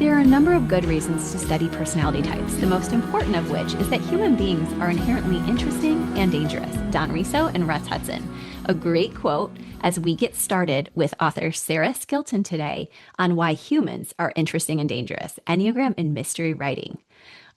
There are a number of good reasons to study personality types, the most important of which is that human beings are inherently interesting and dangerous. Don Riso and Russ Hudson. A great quote as we get started with author Sarah Skilton today on why humans are interesting and dangerous, Enneagram and mystery writing.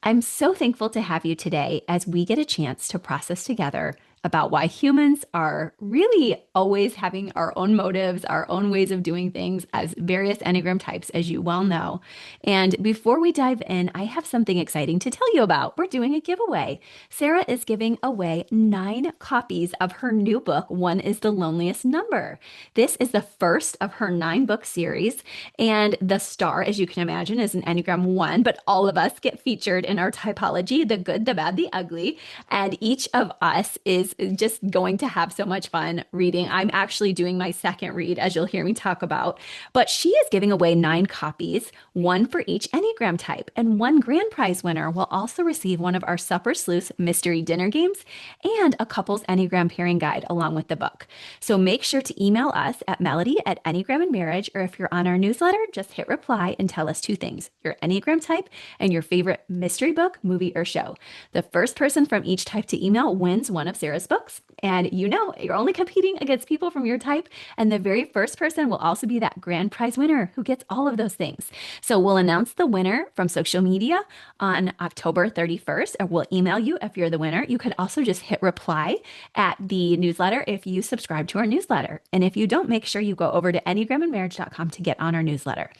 I'm so thankful to have you today as we get a chance to process together about why humans are really always having our own motives, our own ways of doing things as various Enneagram types, as you well know. And before we dive in, I have something exciting to tell you about. We're doing a giveaway. Sarah is giving away 9 copies of her new book, Is the Loneliest Number. This is the first of her 9-book series. And the star, as you can imagine, is an Enneagram 1, but all of us get featured in our typology, the good, the bad, the ugly. And each of us is just going to have so much fun reading. I'm actually doing my second read, as you'll hear me talk about. But she is giving away 9 copies, 1 for each Enneagram type. And one grand prize winner will also receive one of our Supper Sleuths mystery dinner games and a couple's Enneagram pairing guide along with the book. So make sure to email us at melody@Enneagram and Marriage, or if you're on our newsletter, just hit reply and tell us 2 things: your Enneagram type and your favorite mystery book, movie, or show. The first person from each type to email wins one of Sarah's books. And you know, you're only competing against people from your type. And the very first person will also be that grand prize winner who gets all of those things. So we'll announce the winner from social media on October 31st, and we'll email you if you're the winner. You could also just hit reply at the newsletter if you subscribe to our newsletter. And if you don't, make sure you go over to enneagramandmarriage.com to get on our newsletter.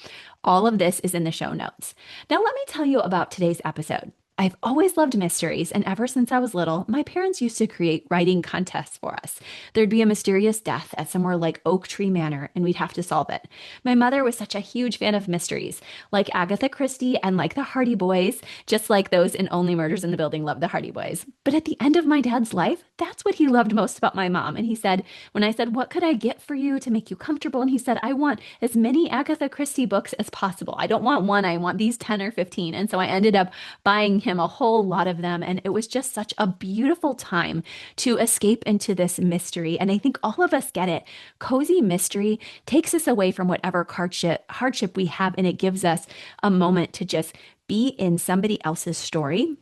All of this is in the show notes. Now, let me tell you about today's episode. I've always loved mysteries, and ever since I was little, my parents used to create writing contests for us. There'd be a mysterious death at somewhere like Oak Tree Manor, and we'd have to solve it. My mother was such a huge fan of mysteries, like Agatha Christie and like the Hardy Boys, just like those in Only Murders in the Building loved the Hardy Boys. But at the end of my dad's life, that's what he loved most about my mom. And he said, when I said, what could I get for you to make you comfortable? And he said, I want as many Agatha Christie books as possible. I don't want one, I want these 10 or 15. And so I ended up buying him a whole lot of them. And it was just such a beautiful time to escape into this mystery. And I think all of us get it. Cozy mystery takes us away from whatever hardship we have, and it gives us a moment to just be in somebody else's story.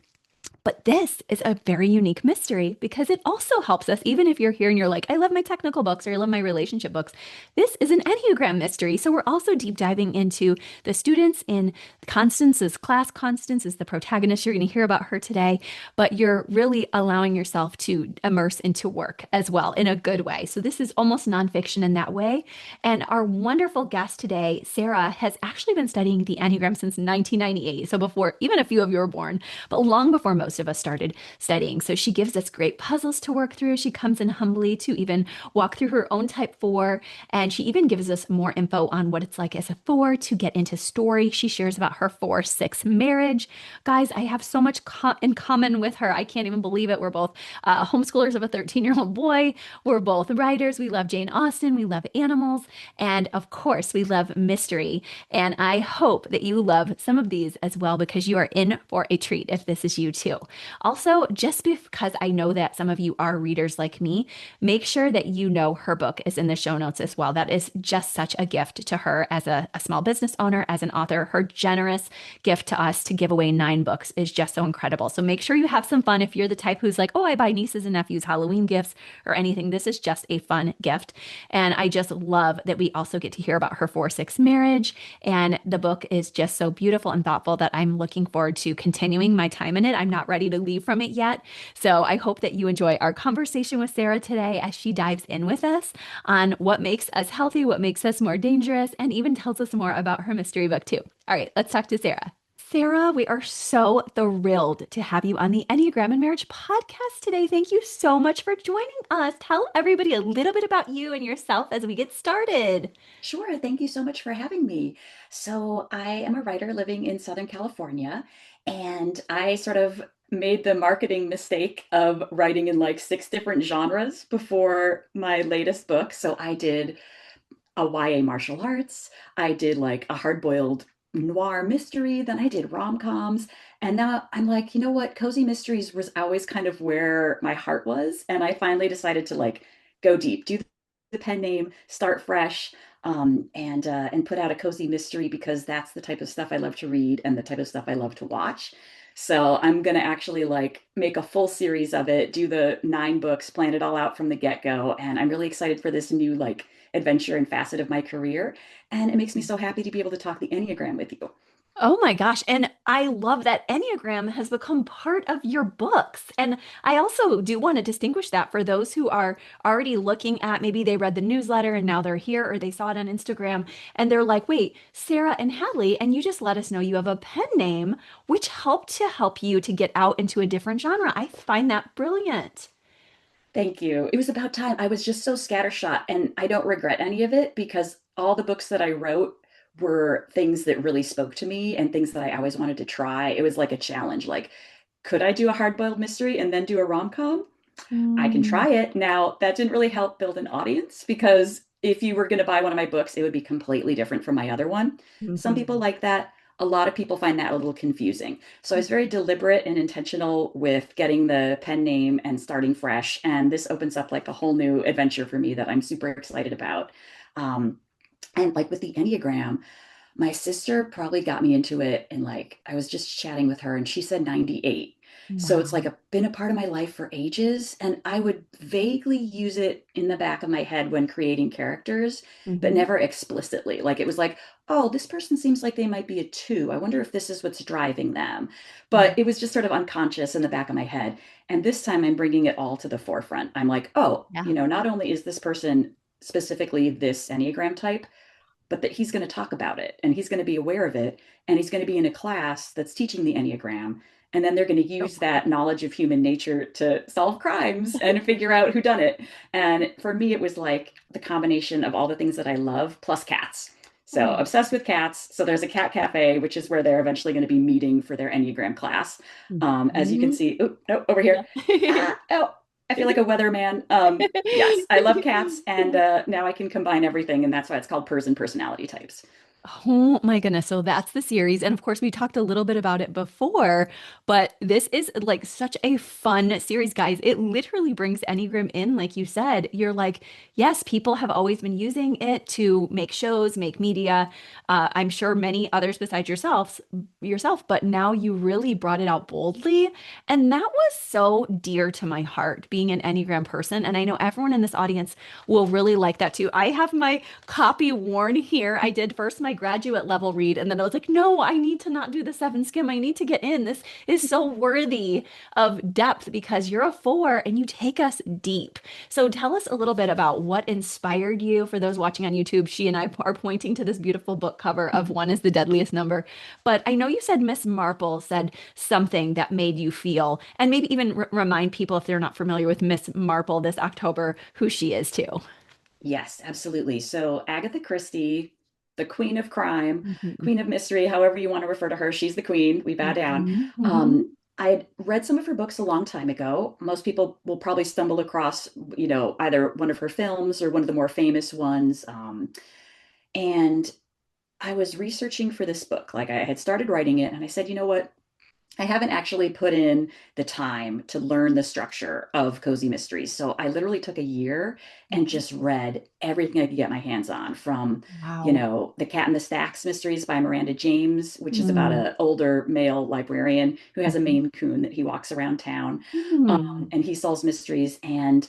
But this is a very unique mystery because it also helps us, even if you're here and you're like, I love my technical books or I love my relationship books. This is an Enneagram mystery. So we're also deep diving into the students in Constance's class. Constance is the protagonist. You're going to hear about her today, but you're really allowing yourself to immerse into work as well in a good way. So this is almost nonfiction in that way. And our wonderful guest today, Sarah, has actually been studying the Enneagram since 1998. So before even a few of you were born, but long before most of us started studying. So she gives us great puzzles to work through. She comes in humbly to even walk through her own type 4. And she even gives us more info on what it's like as a 4 to get into story. She shares about her 4-6 marriage. Guys, I have so much in common with her. I can't even believe it. We're both homeschoolers of a 13-year-old boy. We're both writers. We love Jane Austen. We love animals. And of course, we love mystery. And I hope that you love some of these as well, because you are in for a treat if this is you too. Also, just because I know that some of you are readers like me, make sure that you know her book is in the show notes as well. That is just such a gift to her as a small business owner, as an author. Her generous gift to us to give away 9 books is just so incredible. So make sure you have some fun. If you're the type who's like, oh, I buy nieces and nephews Halloween gifts or anything, this is just a fun gift. And I just love that we also get to hear about her 4-6 marriage. And the book is just so beautiful and thoughtful that I'm looking forward to continuing my time in it. I'm not ready to leave from it yet. So I hope that you enjoy our conversation with Sarah today as she dives in with us on what makes us healthy, what makes us more dangerous, and even tells us more about her mystery book too. All right, let's talk to Sarah. Sarah, we are so thrilled to have you on the Enneagram and Marriage podcast today. Thank you so much for joining us. Tell everybody a little bit about you and yourself as we get started. Sure. Thank you so much for having me. So, I am a writer living in Southern California, and I sort of made the marketing mistake of writing in like 6 different genres before my latest book. So, I did a YA martial arts, I did like a hard-boiled noir mystery, then I did rom-coms, and now I'm like, you know what? Cozy mysteries was always kind of where my heart was, and I finally decided to like go deep, do the pen name, start fresh. and put out a cozy mystery because that's the type of stuff I love to read and the type of stuff I love to watch. So I'm gonna actually like make a full series of it, do the 9 books, plan it all out from the get-go, and I'm really excited for this new like adventure and facet of my career. And it makes me so happy to be able to talk the Enneagram with you. Oh my gosh. And I love that Enneagram has become part of your books. And I also do want to distinguish that for those who are already looking at maybe they read the newsletter and now they're here or they saw it on Instagram and they're like, wait, Sarah and Hadley, and you just let us know you have a pen name, which helped to help you to get out into a different genre. I find that brilliant. Thank you. It was about time. I was just so scattershot, and I don't regret any of it because all the books that I wrote were things that really spoke to me and things that I always wanted to try. It was like a challenge. Like, could I do a hard-boiled mystery and then do a rom-com? I can Mm, try it. Now, that didn't really help build an audience because if you were going to buy one of my books, it would be completely different from my other one. Some people mhm. like that. A lot of people find that a little confusing. So I was very deliberate and intentional with getting the pen name and starting fresh. And this opens up like a whole new adventure for me that I'm super excited about. Um, and like with the Enneagram, my sister probably got me into it, and like I was just chatting with her and she said 98. So it's like Wow. been a part of my life for ages, and I would vaguely use it in the back of my head when creating characters, but Mhm. never explicitly. Like it was like, oh, this person seems like they might be a 2. I wonder if this is what's driving them. But it was just sort of unconscious in the back of my head. And this time I'm bringing it all to the forefront. I'm like, oh, Yeah. not only is this person specifically this Enneagram type, but that he's going to talk about it and he's going to be aware of it, and he's going to be in a class that's teaching the Enneagram, and then they're going to So use cool. that knowledge of human nature to solve crimes and figure out who done it. And for me it was like the combination of all the things that I love plus cats. So Oh. obsessed with cats. So there's a cat cafe, which is where they're eventually going to be meeting for their Enneagram class. As you can Mhm. see, oh no, over Yeah. here. Oh, I feel like a weatherman. Yes, I love cats, and now I can combine everything, and that's why it's called Pers and Personality Types. Oh my goodness. So that's the series. And of course, we talked a little bit about it before, but this is like such a fun series, guys. It literally brings Enneagram in, like you said. You're like, yes, people have always been using it to make shows, make media. I'm sure many others besides yourself, but now you really brought it out boldly. And that was so dear to my heart, being an Enneagram person. And I know everyone in this audience will really like that too. I have my copy worn here. I did first my graduate level read, and then I was like, no, I need to not do the 7 skim. I need to get in. This is so worthy of depth because you're a 4 and you take us deep. So tell us a little bit about what inspired you. For those watching on YouTube, she and I are pointing to this beautiful book cover of One is the Deadliest Number. But I know you said Miss Marple said something that made you feel, and maybe even remind people if they're not familiar with Miss Marple this October, who she is too. Yes, absolutely. So Agatha Christie, the queen of crime, Mhm. queen of mystery, however you want to refer to her, she's the queen. We bow down. Mhm. Mhm. I had read some of her books a long time ago. Most people will probably stumble across, either one of her films or one of the more famous ones. And I was researching for this book. Like I had started writing it, and I said, you know what? I haven't actually put in the time to learn the structure of cozy mysteries. So I literally took a year and Mhm. just read everything I could get my hands on, from, Wow. The Cat and the Stacks mysteries by Miranda James, which is about Mm. an older male librarian who has a Mhm. Maine Coon that he walks around town, Mm. and he solves mysteries. And,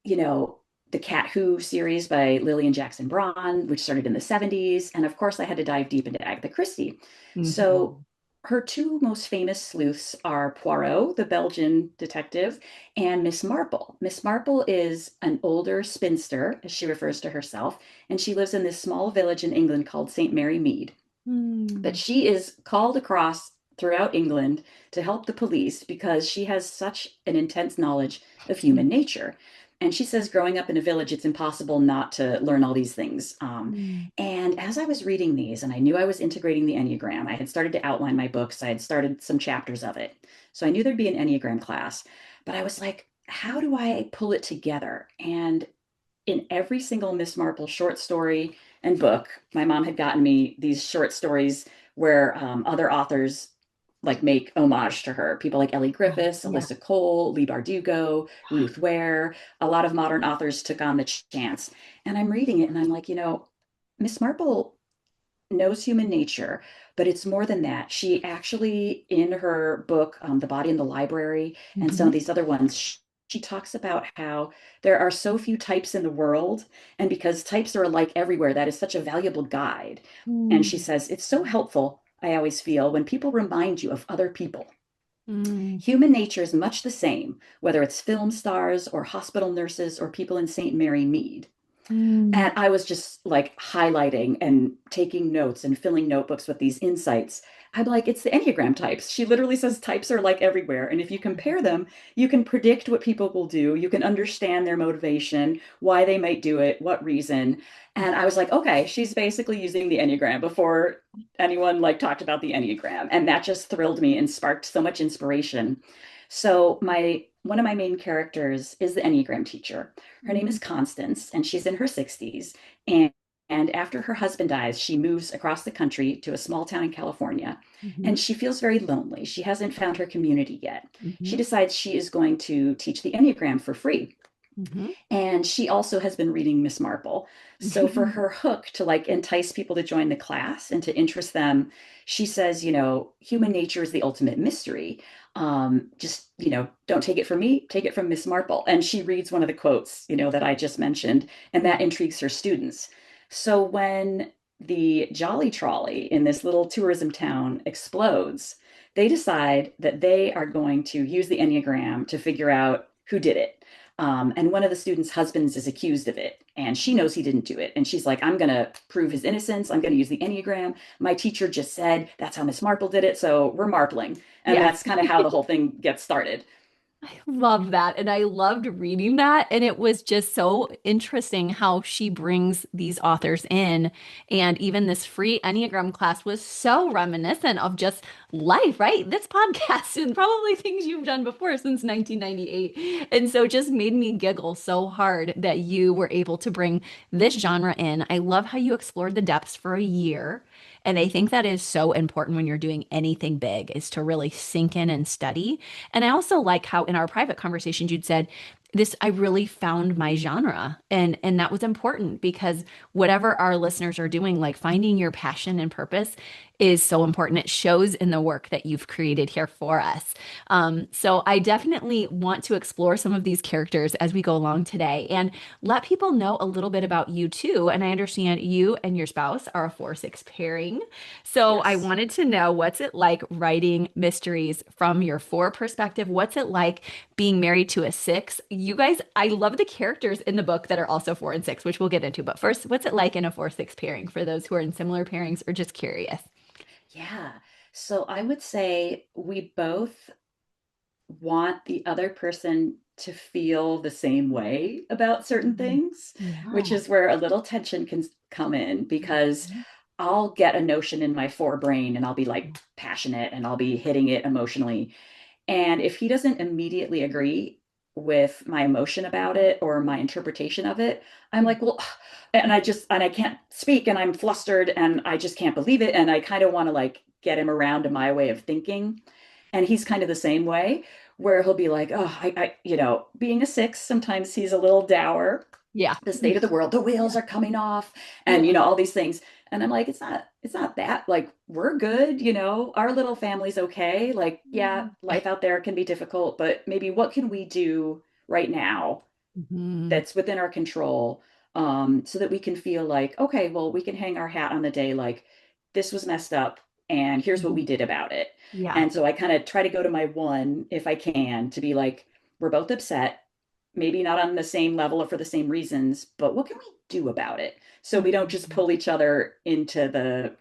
you know, the Cat Who series by Lillian Jackson Braun, which started in the 70s. And of course, I had to dive deep into Agatha Christie. So Mhm. her two most famous sleuths are Poirot, the Belgian detective, and Miss Marple. Miss Marple is an older spinster, as she refers to herself, and she lives in this small village in England called St. Mary Mead. But Mm. she is called across throughout England to help the police because she has such an intense knowledge of human nature. And she says, growing up in a village, it's impossible not to learn all these things. Mm. And as I was reading these, and I knew I was integrating the Enneagram, I had started to outline my books, I had started some chapters of it. So I knew there'd be an Enneagram class, but I was like, how do I pull it together? And in every single Miss Marple short story and book, my mom had gotten me these short stories where other authors like make homage to her. People like Ellie Oh, Griffiths, yeah. Alyssa Cole, Lee Bardugo, Ruth Ware. A lot of modern authors took on the chance. And I'm reading it and I'm like, Miss Marple knows human nature, but it's more than that. She actually, in her book, The Body in the Library, and some Mm-hmm. of these other ones, she talks about how there are so few types in the world. And because types are alike everywhere, that is such a valuable guide. And she says, it's so helpful, I always feel, when people remind you of other people. Mm-hmm. Human nature is much the same, whether it's film stars or hospital nurses or people in St. Mary Mead. And I was just like highlighting and taking notes and filling notebooks with these insights. I'm like, it's the Enneagram types. She literally says types are like everywhere. And if you compare them, you can predict what people will do. You can understand their motivation, why they might do it, what reason. And I was like, okay, she's basically using the Enneagram before anyone like talked about the Enneagram. And that just thrilled me and sparked so much inspiration. So my one of my main characters is the Enneagram teacher. Her name is Constance, and she's in her 60s. And after her husband dies, she moves across the country to a small town in California. Mm-hmm. And she feels very lonely. She hasn't found her community yet. She Mm-hmm. decides she is going to teach the Enneagram for free. Mm-hmm. And she also has been reading Miss Marple. So for her hook to like entice people to join the class and to interest them, she says, human nature is the ultimate mystery. Just, don't take it from me, take it from Miss Marple. And she reads one of the quotes, that I just mentioned, and that intrigues her students. So when the Jolly Trolley in this little tourism town explodes, they decide that they are going to use the Enneagram to figure out who did it. And one of the students' husbands is accused of it, and she knows he didn't do it. And she's like, I'm going to prove his innocence. I'm going to use the Enneagram. My teacher just said that's how Miss Marple did it. So we're Marpling. And Yeah. that's kind of how the whole thing gets started. I love that. And I loved reading that. And it was just so interesting how she brings these authors in. And even this free Enneagram class was so reminiscent of just life, right? This podcast and probably things you've done before since 1998. And so it just made me giggle so hard that you were able to bring this genre in. I love how you explored the depths for a year. And I think that is so important when you're doing anything big is to really sink in and study. And I also like how in our private conversations you'd said, this I really found my genre and that was important because whatever our listeners are doing like finding your passion and purpose is so important. It shows in the work that you've created here for us. So I definitely want to explore some of these characters as we go along today and let people know a little bit about you too. And I understand you and your spouse are a 4-6 pairing. So I Yes. wanted to know what's it like writing mysteries from your 4 perspective? What's it like being married to a 6? You guys, I love the characters in the book that are also 4 and 6, which we'll get into. But first, what's it like in a 4-6 pairing for those who are in similar pairings or just curious? Yeah. So I would say we both want the other person to feel the same way about certain Mhm. things, which Yeah. is where a little tension can come in because Mhm. I'll get a notion in my forebrain and I'll be like passionate and I'll be hitting it emotionally. And if he doesn't immediately agree with my emotion about it or my interpretation of it, I'm like, well, and I can't speak and I'm flustered and I just can't believe it. And I kind of want to like get him around to my way of thinking. And he's kind of the same way where he'll be like, oh, being a 6, sometimes he's a little dour, Yeah. the state of the world, the wheels Yeah. are coming off, and Yeah. all these things. And I'm like, it's not that. Like, we're good, our little family's okay. Like, yeah, life out there can be difficult, but maybe what can we do right now Mhm. that's within our control, so that we can feel like, okay, well, we can hang our hat on the day, like this was messed up, and here's what Mhm. we did about it. Yeah. And so I kind of try to go to my one, if I can, to be like, we're both upset, maybe not on the same level or for the same reasons, but what can we do about it? So we don't just Mhm. pull each other into the,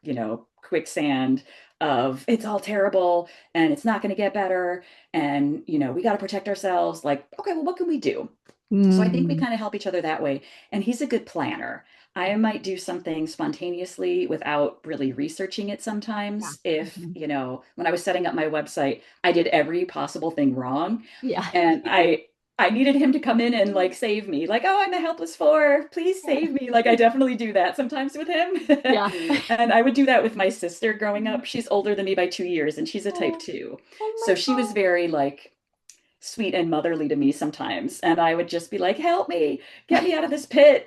quicksand of it's all terrible and it's not going to get better. And, we got to protect ourselves. Like, okay, well, what can we do? So I think we Mm. kind of help each other that way. And he's a good planner. I might do something spontaneously without really researching it Yeah. sometimes. If, Mhm. when I was setting up my website, I did every possible thing wrong. Yeah. And I needed him to come in and like save me. Like, oh, I'm a helpless 4. Please save me. Like I definitely do that sometimes with him. Yeah. And I would do that with my sister growing up. She's older than me by 2 years and she's a type Oh, 2. oh my So she was God. very like sweet and motherly to me sometimes. And I would just be like, help me, get me out of this pit.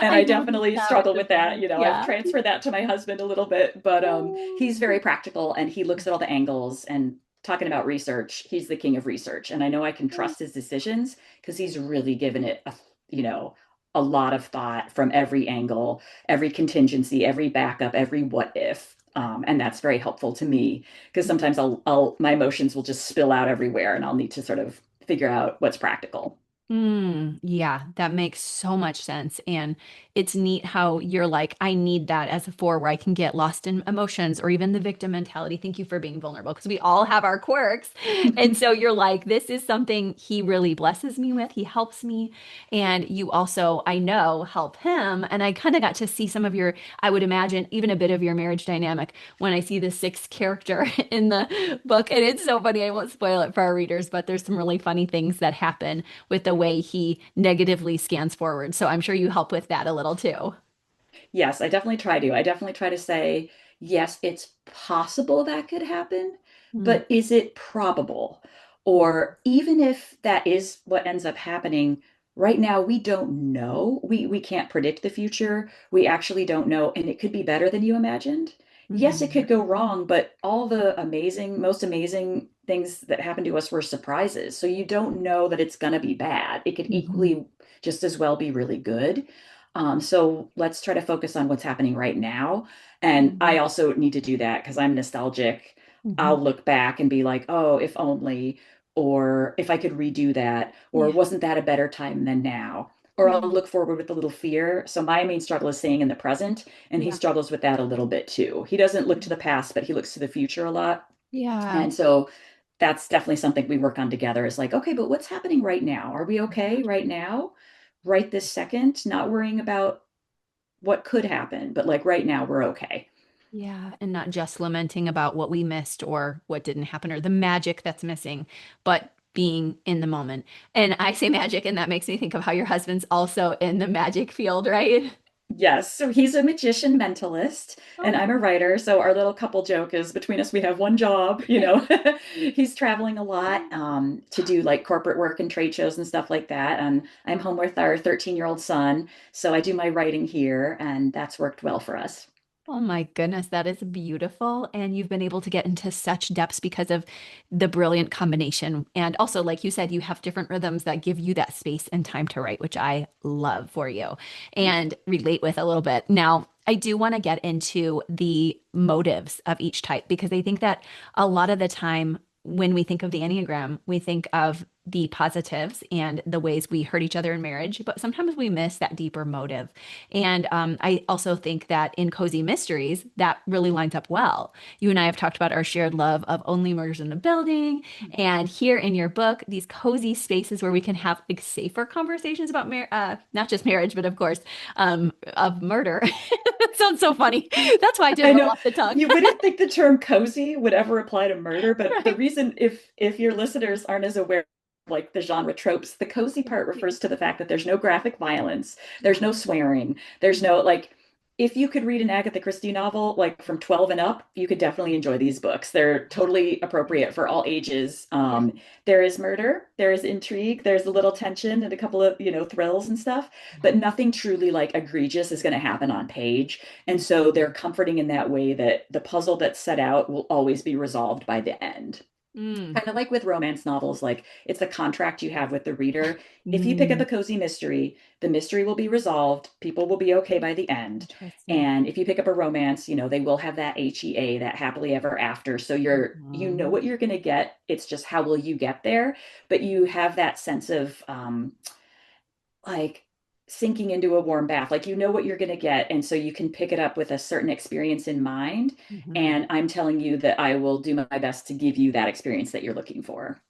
And I I know he's definitely that struggle with with that. me. You know, I've Yeah. transferred that to my husband a little bit, but Oh. he's very practical and he looks at all the angles and talking about research, he's the king of research. And I know I can trust his decisions because he's really given it you know, a lot of thought from every angle, every contingency, every backup, every what if. And that's very helpful to me because sometimes my emotions will just spill out everywhere and I'll need to sort of figure out what's practical. Yeah, that makes so much sense. And it's neat how you're like, I need that as a four where I can get lost in emotions or even the victim mentality. Thank you for being vulnerable because we all have our quirks. And so you're like, this is something he really blesses me with. He helps me. And you also, I know, help him. And I kind of got to see some of your, I would imagine, even a bit of your marriage dynamic when I see the sixth character in the book. And it's so funny. I won't spoil it for our readers, but there's some really funny things that happen with the way he negatively scans forward. So I'm sure you help with that a little too. Yes, I definitely try to. I definitely try to say, yes, it's possible that could happen, Mm, but is it probable? Or even if that is what ends up happening, right now we don't know. We can't predict the future. We actually don't know, and it could be better than you imagined. Yes, it mhm, could go wrong, but all the amazing, most amazing things that happened to us were surprises. So you don't know that it's going to be bad. It could mhm, equally just as well be really good. So let's try to focus on what's happening right now. And I mhm, also need to do that because I'm nostalgic. mhm. I'll look back and be like, oh, if only, or if I could redo that, or Yeah, wasn't that a better time than now? Or I'll yeah, look forward with a little fear. So my main struggle is staying in the present, and he yeah, struggles with that a little bit too. He doesn't look to the past, but he looks to the future a lot. yeah. And so that's definitely something we work on together is like, okay, but what's happening right now? Are we okay right now? Right this second, not worrying about what could happen, but like right now we're okay. Yeah, and not just lamenting about what we missed or what didn't happen or the magic that's missing, but being in the moment. And I say magic, and that makes me think of how your husband's also in the magic field, right? Yes, so he's a magician mentalist and Oh, I'm a writer. So our little couple joke is between us, we have one job, you know. He's traveling a lot to do like corporate work and trade shows and stuff like that. And I'm home with our 13-year-old son. So I do my writing here, and that's worked well for us. oh my goodness, that is beautiful. And you've been able to get into such depths because of the brilliant combination. And also, like you said, you have different rhythms that give you that space and time to write, which I love for you and relate with a little bit. Now, I do want to get into the motives of each type because I think that a lot of the time when we think of the Enneagram, we think of the positives and the ways we hurt each other in marriage, but sometimes we miss that deeper motive. And I also think that in Cozy Mysteries, that really lines up well. You and I have talked about our shared love of Only Murders in the Building. And here in your book, these cozy spaces where we can have like safer conversations about not just marriage, but of course, of murder. That sounds so funny. That's why I did I roll know off the tongue. you wouldn't think the term cozy would ever apply to murder, but the Right. reason if your listeners aren't as aware of like the genre tropes, the cozy part refers to the fact that there's no graphic violence, there's Yeah. no swearing, there's no like if you could read an Agatha Christie novel like from 12 and up, you could definitely enjoy these books. They're totally appropriate for all ages. Yeah. There is murder, there is intrigue, there's a little tension and a couple of, thrills and stuff, but nothing truly like egregious is going to happen on page. And so they're comforting in that way that the puzzle that's set out will always be resolved by the end. Mm. Kind of like with romance novels, like it's a contract you have with the reader. If you pick up Mm. a cozy mystery, the mystery will be resolved, people will be okay by the end. Interesting. And if you pick up a romance, they will have that HEA, that happily ever after. So you know Mhm. what you're going to get. It's just how will you get there? But you have that sense of like sinking into a warm bath. Like you know what you're going to get. And so you can pick it up with a certain experience in mind. Mhm. And I'm telling you that I will do my best to give you that experience that you're looking for.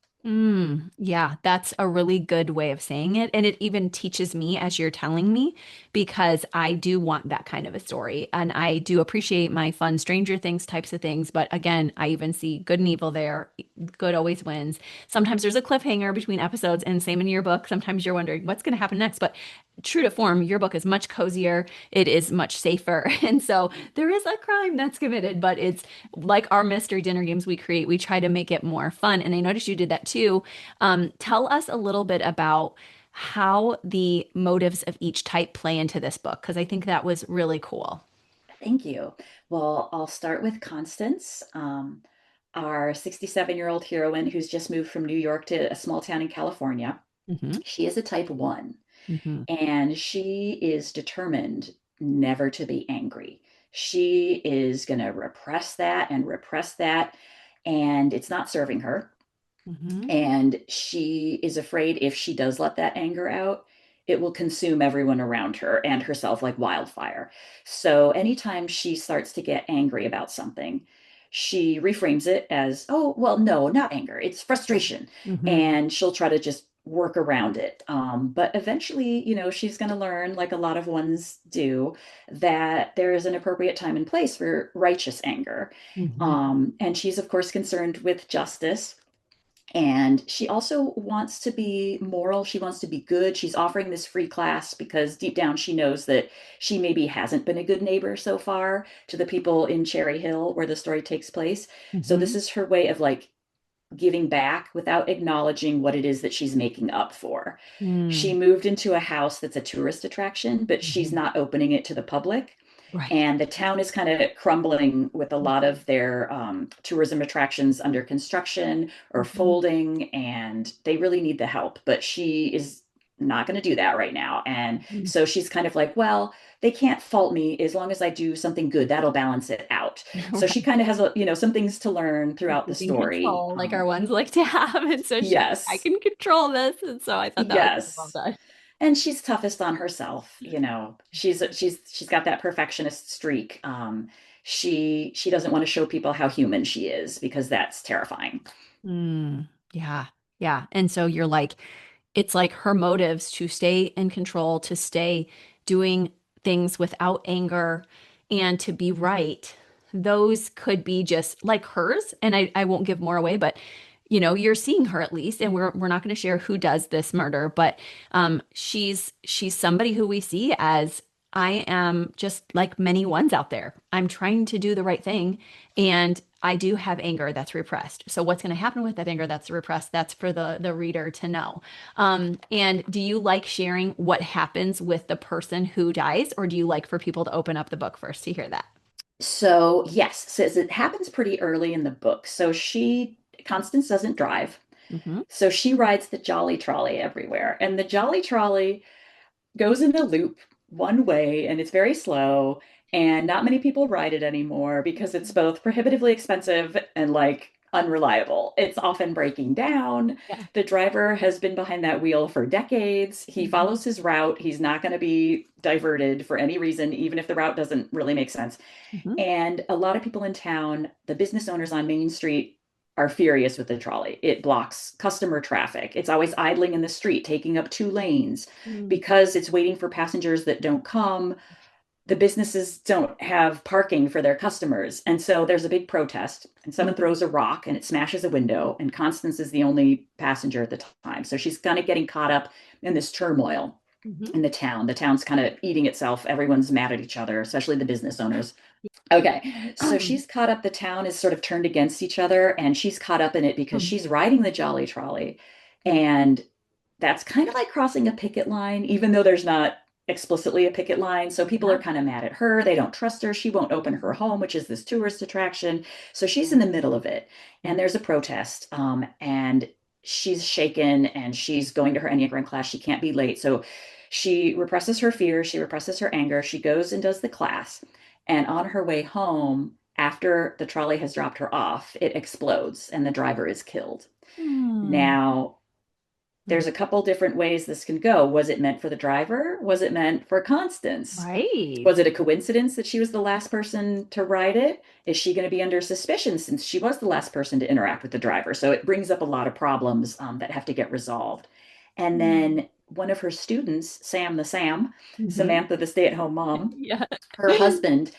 Yeah, that's a really good way of saying it. And it even teaches me as you're telling me, because I do want that kind of a story. And I do appreciate my fun Stranger Things types of things. But again, I even see good and evil there. Good always wins. Sometimes there's a cliffhanger between episodes, and same in your book. Sometimes you're wondering what's going to happen next. But true to form, your book is much cozier. It is much safer. And so there is a crime that's committed, but it's like our mystery dinner games we create. We try to make it more fun. And I noticed you did that too. Tell us a little bit about how the motives of each type play into this book, because I think that was really cool. Thank you. Well, I'll start with Constance, our 67-year-old heroine who's just moved from New York to a small town in California. Hmm. She is a type 1, Hmm. and she is determined never to be angry. She is going to repress that and repress that, and it's not serving her. Hmm. And she is afraid if she does let that anger out, it will consume everyone around her and herself like wildfire. So anytime she starts to get angry about something, she reframes it as, oh, well, no, not anger, it's frustration. Hmm. And she'll try to just work around it. But eventually, she's going to learn, like a lot of ones do, that there is an appropriate time and place for righteous anger. Hmm. And she's, of course, concerned with justice, and she also wants to be moral. She wants to be good. She's offering this free class because deep down she knows that she maybe hasn't been a good neighbor so far to the people in Cherry Hill where the story takes place. So this Hmm. is her way of like giving back without acknowledging what it is that she's making up for. She Mm. moved into a house that's a tourist attraction, but she's Hmm. not opening it to the public. Right. And the town is kind of crumbling with a lot of their tourism attractions under construction or Hmm. folding, and they really need the help. But she is not going to do that right now. And Hmm. so she's kind of like, well, they can't fault me as long as I do something good. That'll balance it out. So she Right. kind of has, some things to learn throughout the Keeping story. control, like our ones like to have. And so she's like, I Yes, can control this. And so I thought that was really well yes. done. And she's toughest on herself. She's got that perfectionist streak. She doesn't want to show people how human she is because that's terrifying. Mm, yeah. Yeah. And so you're like, it's like her motives to stay in control, to stay doing things without anger and to be right. Those could be just like hers. And I won't give more away, but you're seeing her at least, and we're not going to share who does this murder, but she's somebody who we see as I am just like many ones out there. I'm trying to do the right thing, and I do have anger that's repressed. So what's going to happen with that anger that's repressed? That's for the reader to know. And do you like sharing what happens with the person who dies, or do you like for people to open up the book first to hear that? So yes, says it happens pretty early in the book. Constance doesn't drive. Hmm. So she rides the Jolly Trolley everywhere. And the Jolly Trolley goes in a loop one way and it's very slow. And not many people ride it anymore because it's both prohibitively expensive and like unreliable. It's often breaking down. Yeah. The driver has been behind that wheel for decades. He Hmm. follows his route. He's not going to be diverted for any reason, even if the route doesn't really make sense. Hmm. And a lot of people in town, the business owners on Main Street, are furious with the trolley. It blocks customer traffic. It's always idling in the street, taking up 2 lanes Mm. because it's waiting for passengers that don't come. The businesses don't have parking for their customers. And so there's a big protest, and someone throws a rock and it smashes a window. And Constance is the only passenger at the time. So she's kind of getting caught up in this turmoil Hmm. in the town. The town's kind of eating itself. Everyone's mad at each other, especially the business owners. Okay, so she's caught up. The town is sort of turned against each other, and she's caught up in it because she's riding the Jolly Trolley. And that's kind of like crossing a picket line, even though there's not explicitly a picket line. So people are Yeah. kind of mad at her. They don't trust her. She won't open her home, which is this tourist attraction. So she's in the middle of it, and there's a protest. And she's shaken, and she's going to her Enneagram class. She can't be late. So she represses her fear. She represses her anger. She goes and does the class. And on her way home, after the trolley has dropped her off, it explodes and the driver is killed. Hmm. Now, there's a couple different ways this can go. Was it meant for the driver? Was it meant for Constance? Right. Was it a coincidence that she was the last person to ride it? Is she going to be under suspicion since she was the last person to interact with the driver? So it brings up a lot of problems that have to get resolved. And Hmm. then one of her students, Sam, Hmm. Samantha, the stay-at-home mom, Yeah. her husband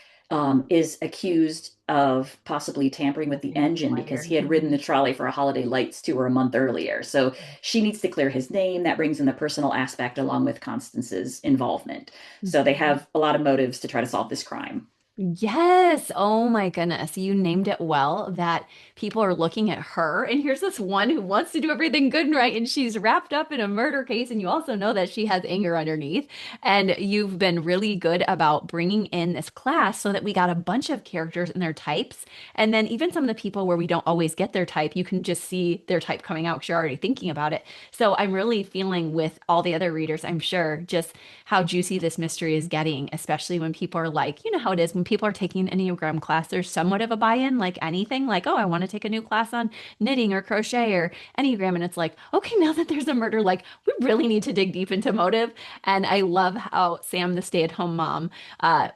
is accused of possibly tampering with the Being a engine because liar. he had ridden Hmm. the trolley for a holiday lights tour a month earlier. So she needs to clear his name. That brings in the personal aspect along with Constance's involvement. So they Hmm. have a lot of motives to try to solve this crime. Yes. Oh my goodness. You named it well that people are looking at her. And here's this one who wants to do everything good and right. And she's wrapped up in a murder case. And you also know that she has anger underneath. And you've been really good about bringing in this class so that we got a bunch of characters and their types. And then even some of the people where we don't always get their type, you can just see their type coming out because you're already thinking about it. So I'm really feeling with all the other readers, I'm sure, just how juicy this mystery is getting, especially when people are like, you know how it is when people are taking an Enneagram class, there's somewhat of a buy-in, like anything, like, oh, I want to take a new class on knitting or crochet or Enneagram. And it's like, okay, now that there's a murder, like, we really need to dig deep into motive. And I love how Sam, the stay-at-home mom,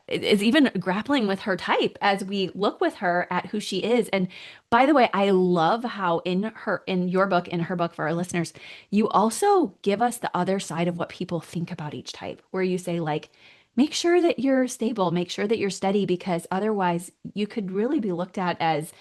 is even grappling with her type as we look with her at who she is. And by the way, I love how in your book, in her book for our listeners, you also give us the other side of what people think about each type, where you say, like, make sure that you're stable, make sure that you're steady, because otherwise you could really be looked at as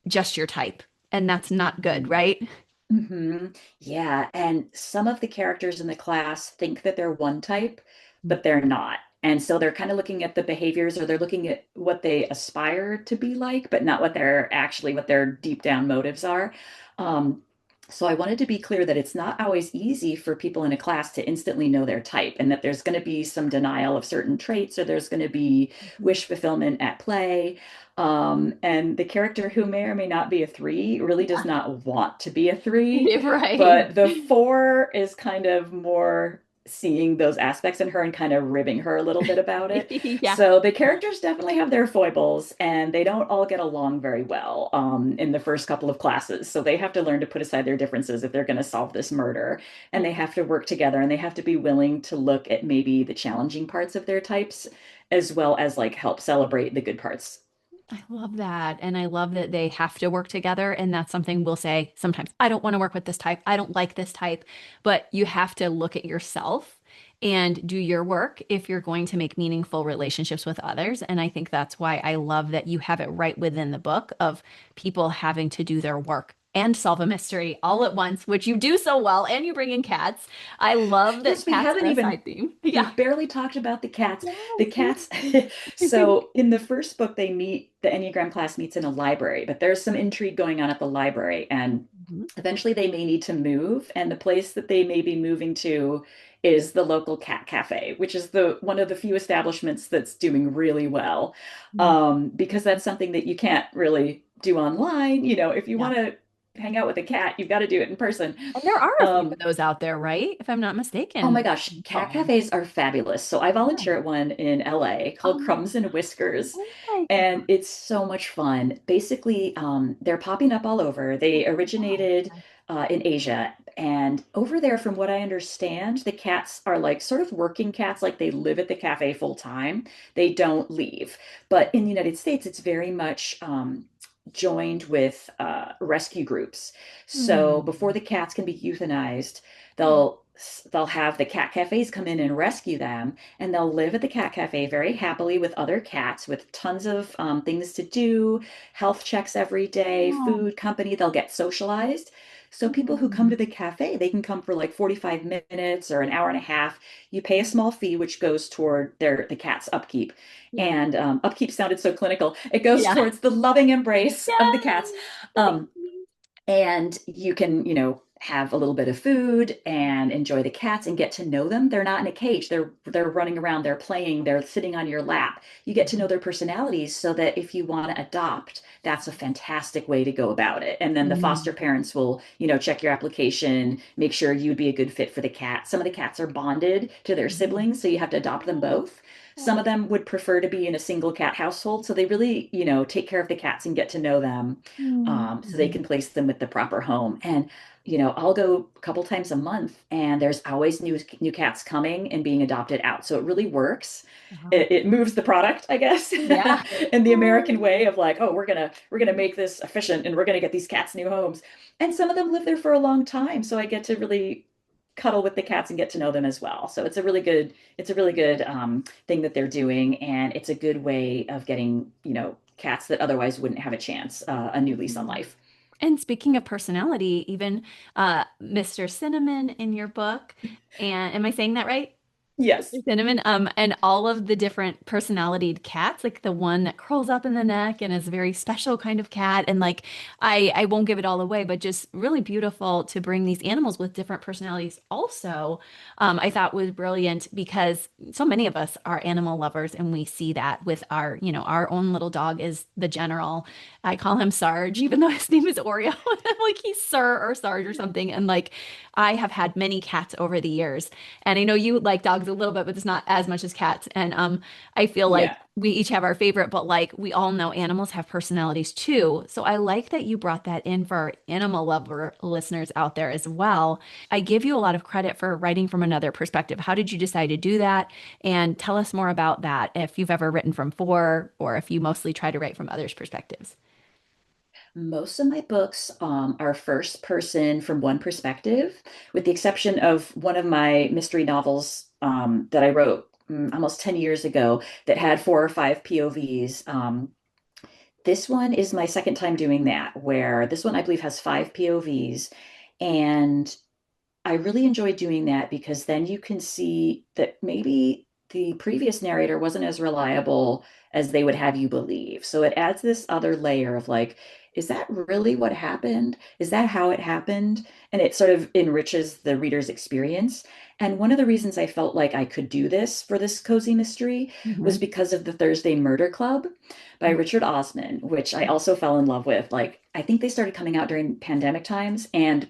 just your type. And that's not good, right? Hmm. Yeah, and some of the characters in the class think that they're one type, but they're not. And so they're kind of looking at the behaviors or they're looking at what they aspire to be like, but not what they're actually, what their deep down motives are. Um, so I wanted to be clear that it's not always easy for people in a class to instantly know their type and that there's going to be some denial of certain traits or there's going to be Mhm. wish fulfillment at play. And the character who may or may not be a three really does Yeah. not want to be a three, Right. but the four is kind of more seeing those aspects in her and kind of ribbing her a little bit about it. Yeah. So the characters definitely have their foibles and they don't all get along very well in the first couple of classes. So they have to learn to put aside their differences if they're going to solve this murder. And they have to work together and they have to be willing to look at maybe the challenging parts of their types as well as like help celebrate the good parts. I love that. And I love that they have to work together. And that's something we'll say sometimes, I don't want to work with this type. I don't like this type. But you have to look at yourself and do your work if you're going to make meaningful relationships with others. And I think that's why I love that you have it right within the book of people having to do their work and solve a mystery all at once, which you do so well. And you bring in cats. I love that Yes, we cats haven't are a even side theme. Yeah. we've barely talked about the cats. The Yes. cats, so in the first book, the Enneagram class meets in a library, but there's some intrigue going on at the library, and Mhm. eventually they may need to move, and the place that they may be moving to is the local cat cafe, which is the one of the few establishments that's doing really well. Because that's something that you can't really do online. You know, if you Yeah. want to hang out with a cat, you've got to do it in person. And there are a few of Um, those out there, right? If I'm not Oh my mistaken. gosh, cat Oh, cafes are fabulous. So I yeah. volunteer at one in LA called Oh, Crumbs and Whiskers, oh my and God. it's so much fun. Basically, they're popping up all over. They Wow. originated in Asia, and over there, from what I understand, the cats are like sort of working cats, like they live at the cafe full time. They don't leave. But in the United States, it's very much joined with rescue groups. So before Hmm. the cats can be euthanized, Oh, they'll they'll have the cat cafes come in and rescue them, and they'll live at the cat cafe very happily with other cats with tons of things to do, health checks every day, oh, food, company. They'll get socialized. So people who come hmm. to the cafe, they can come for like 45 minutes or an hour and a half. You pay a small fee, which goes toward the cat's upkeep. Yeah. And upkeep sounded so clinical. It goes Yeah. towards the loving embrace of the cats. Yes. The Um, babies. and you can, have a little bit of food and enjoy the cats and get to know them. They're not in a cage. They're running around, they're playing, they're sitting on your lap. You get to know their personalities so that if you want to adopt, that's a fantastic way to go about it. And then the foster Mm. parents will, check your application, make sure you'd be a good fit for the cat. Some of the cats are bonded to their siblings, so you have to adopt them both. Some of them would prefer to be in a single cat household, so they really, take care of the cats and get to know them so they Mm. can place them with the proper home. And I'll go a couple times a month, and there's always new cats coming and being adopted out. So it really works. Oh, It moves the product, I guess, yeah. in the American Oh, way of like, oh, we're gonna make this efficient, and we're gonna get these cats new homes. And some of them live there for a long time, so I get to really cuddle with the cats and get to know them as well. So it's a really good thing that they're doing, and it's a good way of getting cats that otherwise wouldn't have a chance, a new lease on mm. life. And speaking of personality, even Mr. Cinnamon in your book, and am I saying that right? Yes. Cinnamon, and all of the different personalitied cats, like the one that curls up in the neck and is a very special kind of cat. And like I won't give it all away, but just really beautiful to bring these animals with different personalities also, I thought was brilliant because so many of us are animal lovers and we see that with our, our own little dog is the general. I call him Sarge, even though his name is Oreo. I'm like he's Sir or Sarge or something. And like I have had many cats over the years. And I know you like dogs a little bit, but it's not as much as cats. And I feel like Yeah. we each have our favorite, but like we all know animals have personalities too. So I like that you brought that in for our animal lover listeners out there as well. I give you a lot of credit for writing from another perspective. How did you decide to do that? And tell us more about that if you've ever written from four or if you mostly try to write from others' perspectives. Most of my books are first person from one perspective, with the exception of one of my mystery novels that I wrote almost 10 years ago that had 4 or 5 POVs. This one is my second time doing that, where this one I believe has 5 POVs. And I really enjoy doing that because then you can see that maybe the previous narrator wasn't as reliable as they would have you believe. So it adds this other layer of like, is that really what happened? Is that how it happened? And it sort of enriches the reader's experience. And one of the reasons I felt like I could do this for this cozy mystery was Mhm. because of the Thursday Murder Club by Richard Osman, which I also fell in love with. Like, I think they started coming out during pandemic times, and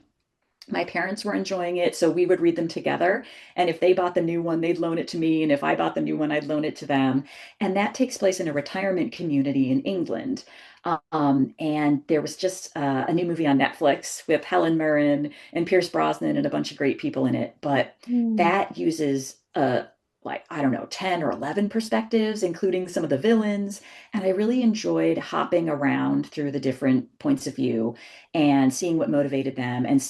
my parents were enjoying it, so we would read them together. And if they bought the new one, they'd loan it to me. And if I bought the new one, I'd loan it to them. And that takes place in a retirement community in England. And there was just a new movie on Netflix with Helen Mirren and Pierce Brosnan and a bunch of great people in it. But Mm. that uses like, I don't know, 10 or 11 perspectives, including some of the villains. And I really enjoyed hopping around through the different points of view and seeing what motivated them and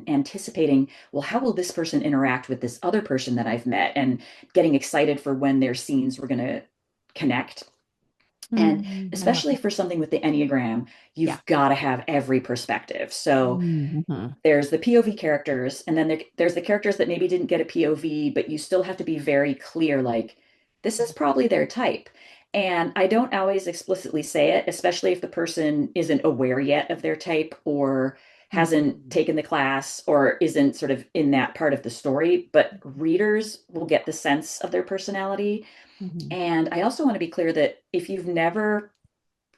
anticipating, well, how will this person interact with this other person that I've met, and getting excited for when their scenes were going to connect. And I love especially that. for something with the Enneagram, Yeah. you've got to have every perspective. So Mhm. there's the POV characters, and then there's the characters that maybe didn't get a POV, but you still have to be very clear, like, this is probably their type. And I don't always explicitly say it, especially if the person isn't aware yet of their type or hasn't Mhm. taken the class or isn't sort of in that part of the story. But readers will get the sense of their personality. Mhm. And I also want to be clear that if you've never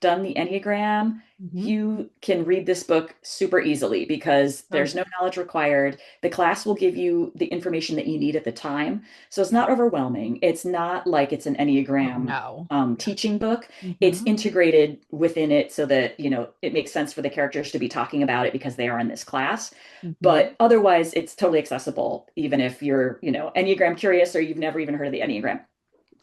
done the Enneagram, Mhm. you can read this book super easily because there's no Perfect. knowledge required. The class will give you the information that you need at the time. So it's Yeah. not overwhelming. It's not like it's an Oh Enneagram no. Yeah. teaching book. It's Hmm. integrated within it so that, it makes sense for the characters to be talking about it because they are in this class. Hmm. But otherwise, it's totally accessible, even if you're, Enneagram curious or you've never even heard of the Enneagram.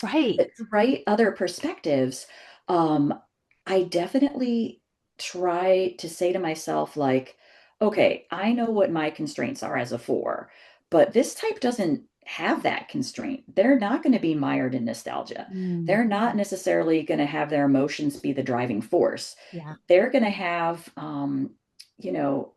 Right. But to write other perspectives, um, I definitely try to say to myself, like, okay, I know what my constraints are as a 4, but this type doesn't have that constraint. They're not going to be mired in nostalgia. Mm. They're not necessarily going to have their emotions be the driving force. Yeah. They're going to have, you know,